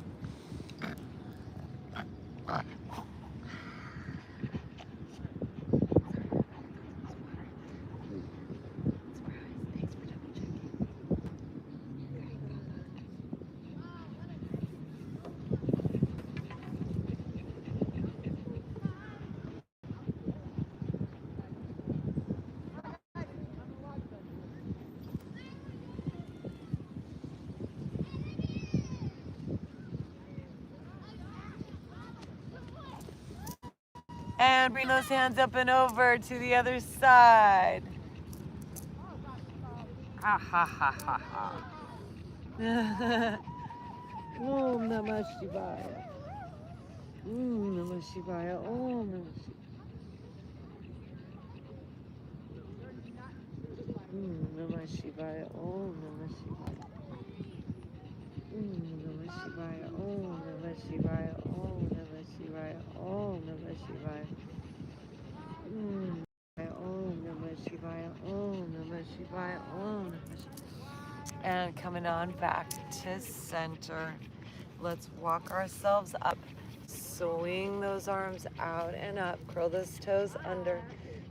And bring those hands up and over to the other side. Ha ha ha ha ha. Om Namah Shivaya. Namah Shivaya. Om Namah Shivaya. Om Namah Shivaya. Namah Shivaya. Om Namah Shivaya. Om Namah Shivaya. Om Namah Shivaya. Om Namah Shivaya. Om Namah Shivaya. Om Namah Shivaya. And coming on back to center. Let's walk ourselves up. Swing those arms out and up. Curl those toes under.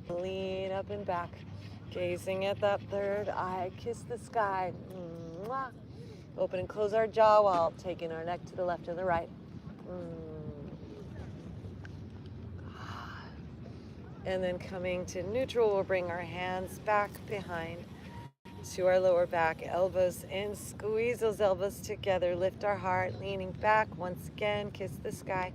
Lean up and back. Gazing at that third eye. Kiss the sky. Mwah. Open and close our jaw while taking our neck to the left and the right. And then coming to neutral, we'll bring our hands back behind to our lower back, elbows in, squeeze those elbows together, lift our heart, leaning back once again, kiss the sky.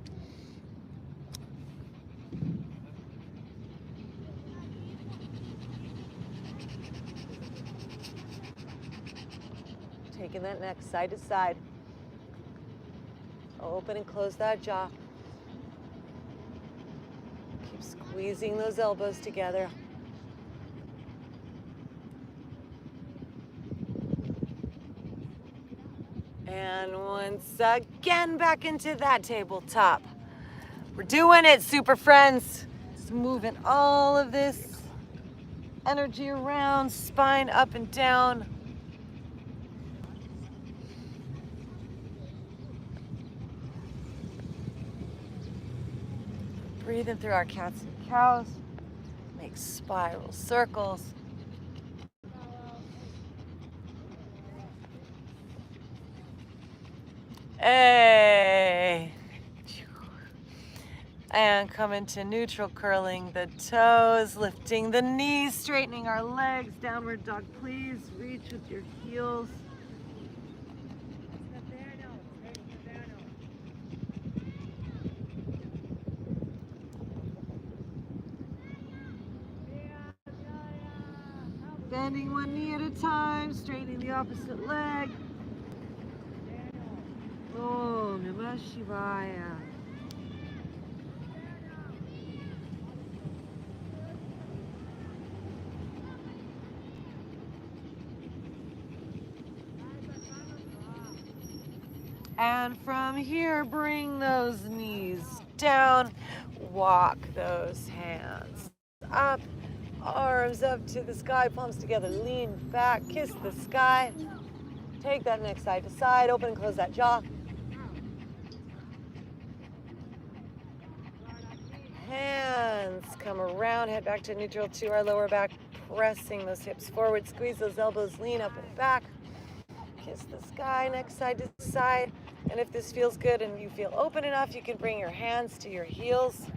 Taking that neck side to side. Open and close that jaw. Keep squeezing those elbows together. And once again, back into that tabletop. We're doing it, super friends. Just moving all of this energy around, spine up and down. Breathing through our cats and cows. Make spiral circles. Hey. And come into neutral, curling the toes, lifting the knees, straightening our legs. Downward dog, please. Reach with your heels. Bending one knee at a time, straightening the opposite leg. Om Namah Shivaya. And from here, bring those knees down. Walk those hands up. Arms up to the sky, palms together. Lean back, kiss the sky. Take that neck side to side. Open and close that jaw. Hands come around, head back to neutral to our lower back, pressing those hips forward, squeeze those elbows, lean up and back, kiss the sky, next side to side. And if this feels good and you feel open enough, you can bring your hands to your heels.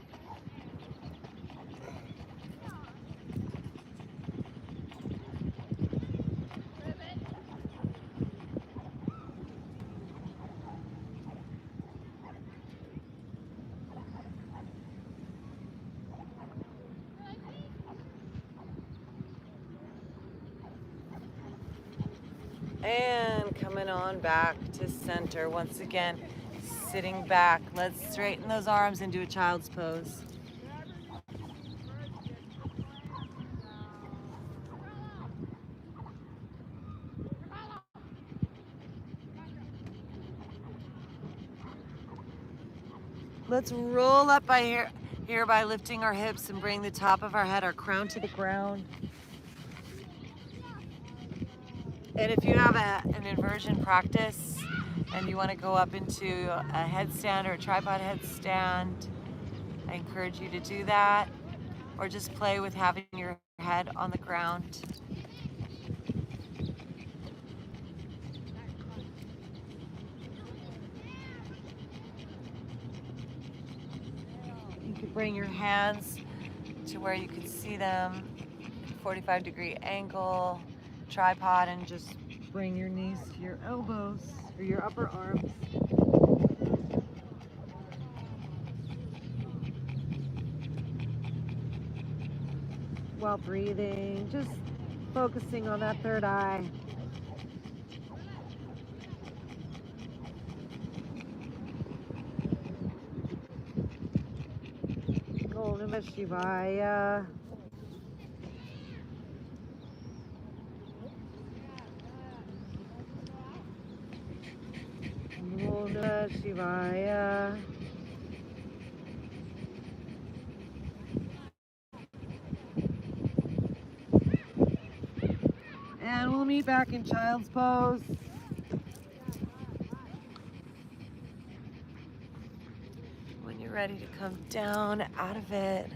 And coming on back to center once again, sitting back. Let's straighten those arms into a child's pose. Let's roll up by here by lifting our hips and bring the top of our head, our crown to the ground. And if you have an inversion practice and you want to go up into a headstand or a tripod headstand, I encourage you to do that, or just play with having your head on the ground. You could bring your hands to where you can see them, 45-degree angle, tripod, and just bring your knees to your elbows or your upper arms. While breathing, just focusing on that third eye. Om Namah Shivaya. Om Namah Shivaya. And we'll meet back in child's pose. When you're ready to come down out of it.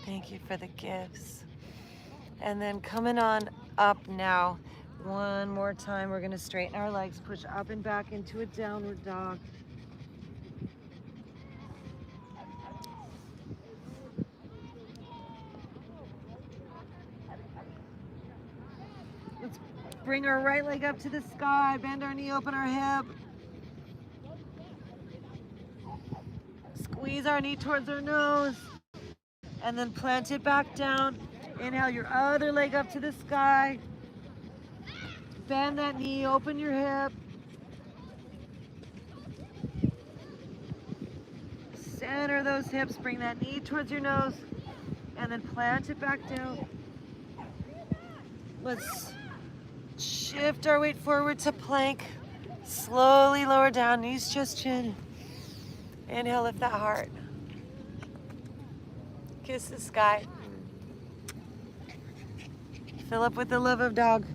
Thank you for the gifts. And then coming on up now. One more time, we're going to straighten our legs, push up and back into a downward dog. Let's bring our right leg up to the sky, bend our knee, open our hip. Squeeze our knee towards our nose, and then plant it back down. Inhale your other leg up to the sky. Bend that knee, open your hip. Center those hips, bring that knee towards your nose, and then plant it back down. Let's shift our weight forward to plank. Slowly lower down, knees, chest, chin. Inhale, lift that heart. Kiss the sky. Fill up with the love of dog.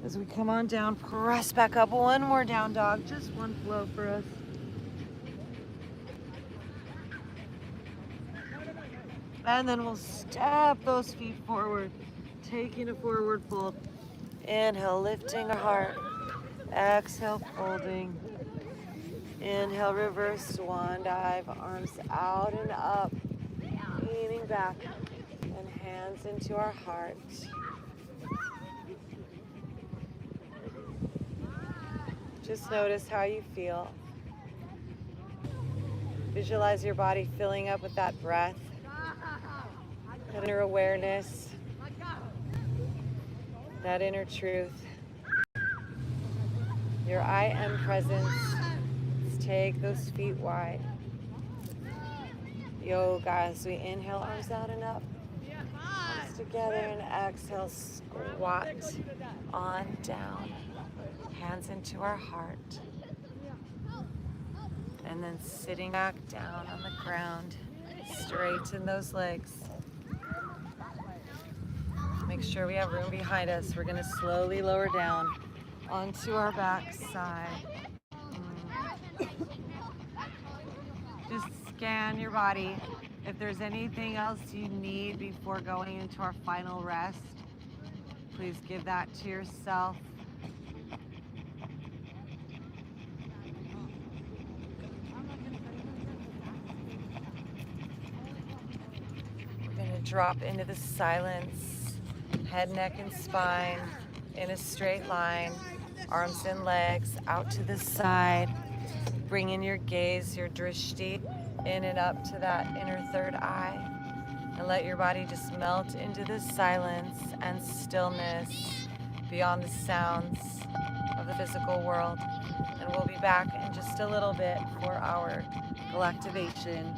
As we come on down, press back up. One more down dog, just one flow for us. And then we'll step those feet forward, taking a forward fold. Inhale, lifting our heart. Exhale, folding. Inhale, reverse swan dive, arms out and up, leaning back, and hands into our heart. Just notice how you feel. Visualize your body filling up with that breath, that inner awareness, that inner truth. Your I am presence. Let's take those feet wide. yoga as we inhale, arms out and up, arms together, and exhale, squat on down, hands into our heart, and then sitting back down on the ground, straighten those legs. Make sure we have room behind us. We're gonna slowly lower down onto our back side. Just scan your body. If there's anything else you need before going into our final rest, please give that to yourself. We're gonna drop into the silence, head, neck, and spine in a straight line, arms and legs out to the side. Bring in your gaze, your drishti, in and up to that inner third eye, and let your body just melt into the silence and stillness beyond the sounds of the physical world. And we'll be back in just a little bit for our galactivation.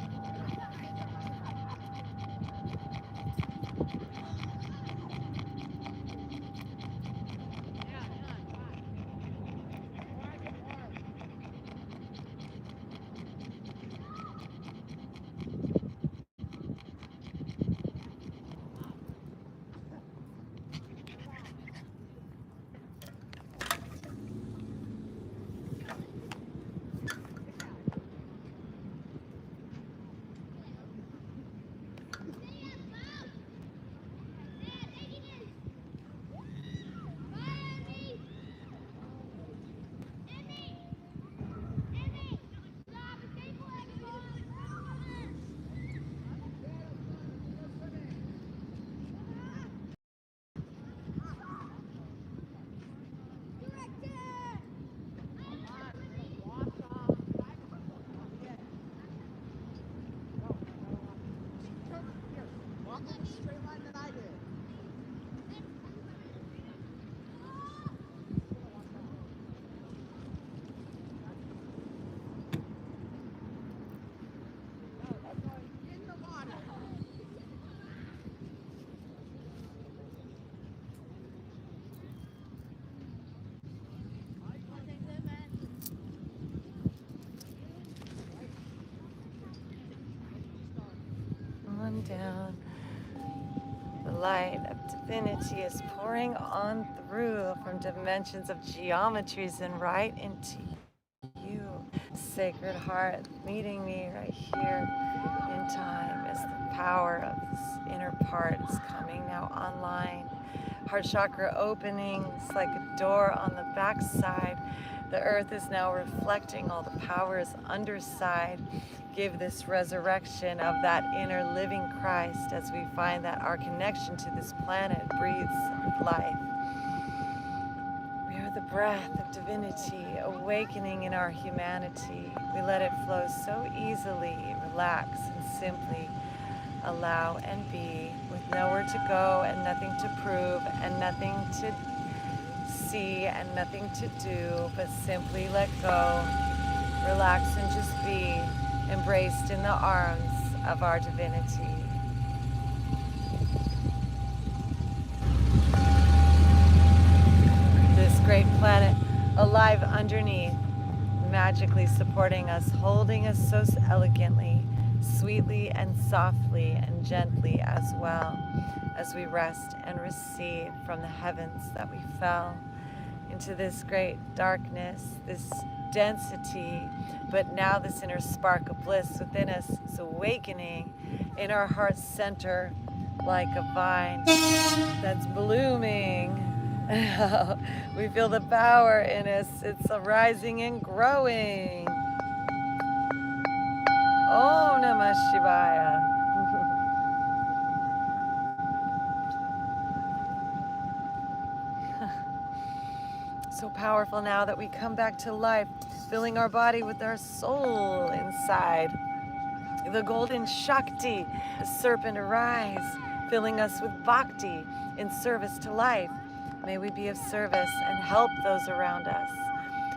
On down. The light of divinity is pouring on through from dimensions of geometries and right into you. Sacred Heart meeting me right here in time as the power of this inner part is coming now online. Heart chakra opening. It's like a door on the back side. The earth is now reflecting all the powers underside. Give this resurrection of that inner living Christ as we find that our connection to this planet breathes life. We are the breath of divinity, awakening in our humanity. We let it flow so easily, relax, and simply allow and be, with nowhere to go and nothing to prove and nothing to see and nothing to do, but simply let go, relax, and just be embraced in the arms of our divinity. This great planet alive underneath, magically supporting us, holding us so elegantly, sweetly and softly and gently as well, as we rest and receive from the heavens that we fell into this great darkness, this density, but now this inner spark of bliss within us is awakening in our heart center like a vine that's blooming. We feel the power in us. It's arising and growing. Om Namah Shivaya. So powerful now that we come back to life, filling our body with our soul inside. The golden Shakti, the serpent arise, filling us with bhakti in service to life. May we be of service and help those around us.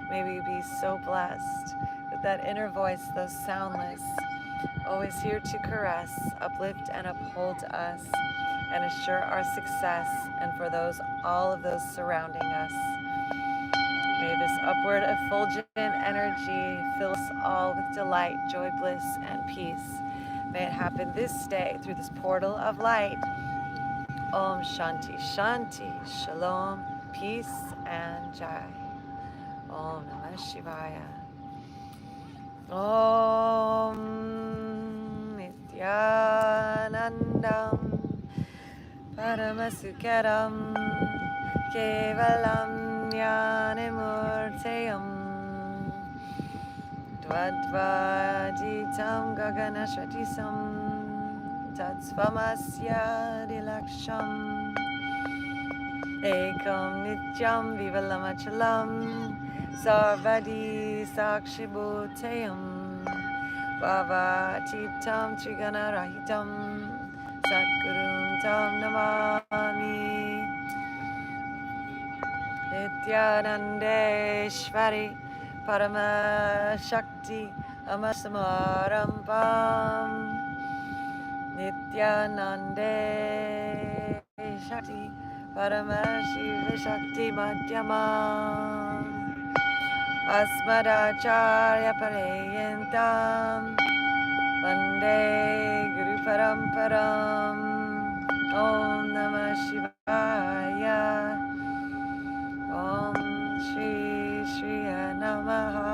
May we be so blessed with that inner voice, those soundless, always here to caress, uplift, and uphold us, and assure our success, and for all of those surrounding us. May this upward effulgent energy fill us all with delight, joy, bliss, and peace. May it happen this day through this portal of light. Om Shanti Shanti, Shalom, peace, and Jai. Om Namah Shivaya. Om Nityanandam Paramasukharam Kevalam Jnanamurtayam Dvadvaditam Gaganashvatisam Tatsvamasya Dilaksham Ekam Nityam Vivalamachalam Sarvadi Sakshibhutayam Bhavatitam Triganarahitam Satgurum Tam Namami Nityanandeshvari Paramashakti Amasamarambam Nityanande Shakti Paramashiva Shakti Madhyamam Asmadacharya Pareyantam Vande Guru Paramparam Om Namah Shivaya Om Shri Shri Namaha.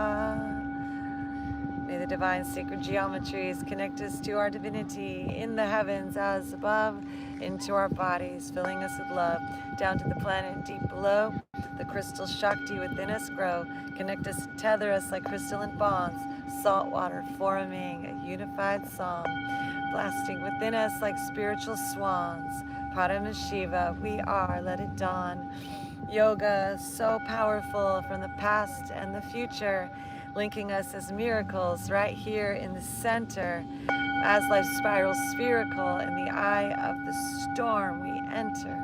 May the divine sacred geometries connect us to our divinity in the heavens as above, into our bodies, filling us with love, down to the planet deep below. The crystal Shakti within us grow, connect us, tether us like crystalline bonds, salt water forming a unified song, blasting within us like spiritual swans. Paramashiva, we are, let it dawn. Yoga, so powerful from the past and the future, linking us as miracles right here in the center. As life spirals spherical in the eye of the storm, we enter.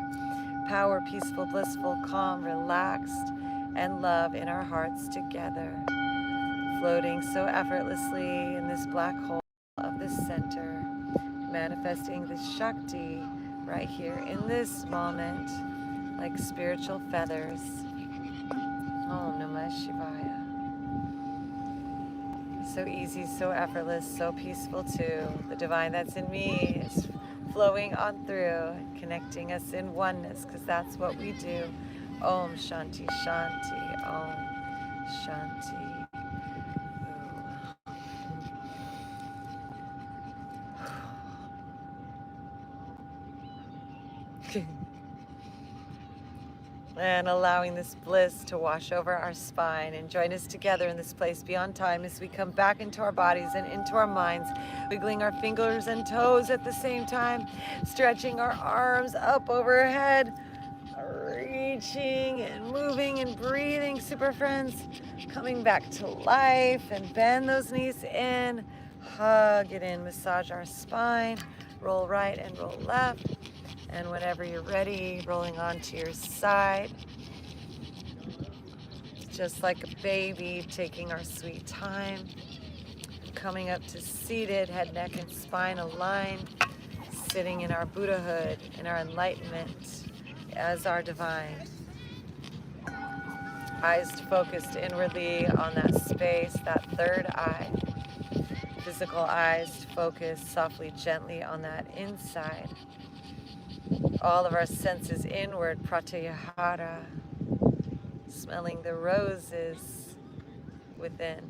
Power, peaceful, blissful, calm, relaxed, and love in our hearts together. Floating so effortlessly in this black hole of the center, manifesting the Shakti right here in this moment, like spiritual feathers. Om Namah Shivaya. So easy, so effortless, so peaceful too. The divine that's in me is flowing on through, connecting us in oneness, because that's what we do. Om Shanti Shanti, Om Shanti. And allowing this bliss to wash over our spine and join us together in this place beyond time as we come back into our bodies and into our minds, wiggling our fingers and toes at the same time, stretching our arms up overhead, reaching and moving and breathing, super friends, coming back to life, and bend those knees in, hug it in, massage our spine, roll right and roll left. And whenever you're ready, rolling onto your side. Just like a baby, taking our sweet time. Coming up to seated, head, neck, and spine aligned. Sitting in our Buddhahood, in our enlightenment as our divine. Eyes focused inwardly on that space, that third eye. Physical eyes focused softly, gently on that inside. All of our senses inward, pratyahara, smelling the roses within.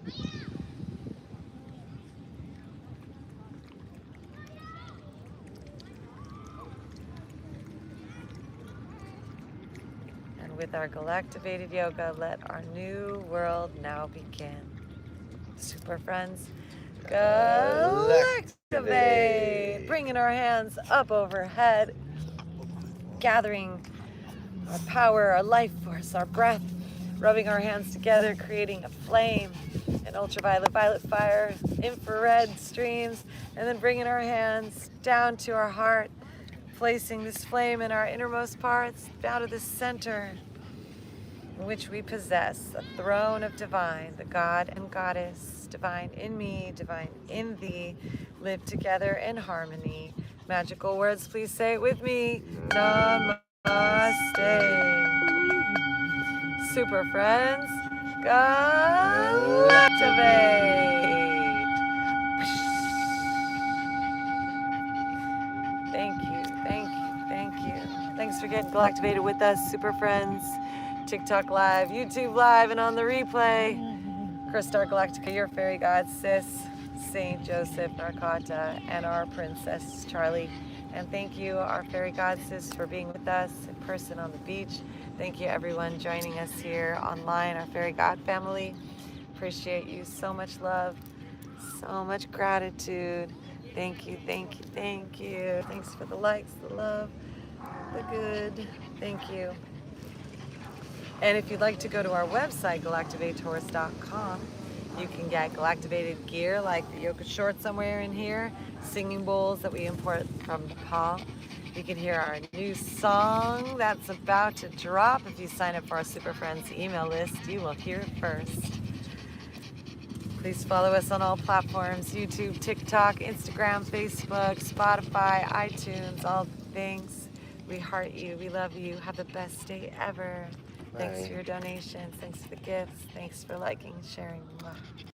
And with our Galactivated yoga, let our new world now begin. Super friends, Galactivate! Bringing our hands up overhead, gathering our power, our life force, our breath, rubbing our hands together, creating a flame, an ultraviolet, violet fire, infrared streams, and then bringing our hands down to our heart, placing this flame in our innermost parts, down to the center, in which we possess a throne of divine, the God and Goddess, divine in me, divine in thee, live together in harmony. Magical words, please say it with me. Namaste. Super friends, Galactivate. Thank you, thank you, thank you. Thanks for getting Galactivated with us, super friends. TikTok Live, YouTube Live, and on the replay. Christar Galactica, your fairy god, Sis, Saint Joseph Narkata, and our princess, Charlie. And thank you, our fairy god, Sis, for being with us in person on the beach. Thank you, everyone joining us here online, our fairy god family. Appreciate you. So much love, so much gratitude. Thank you, thank you, thank you. Thanks for the likes, the love, the good. Thank you. And if you'd like to go to our website, galactivators.com, you can get Galactivated gear like the yoga shorts somewhere in here, singing bowls that we import from Nepal. You can hear our new song that's about to drop. If you sign up for our Super Friends email list, you will hear it first. Please follow us on all platforms, YouTube, TikTok, Instagram, Facebook, Spotify, iTunes, all the things. We heart you. We love you. Have the best day ever. Thanks for your donations. Thanks for the gifts. Thanks for liking and sharing. Mwah.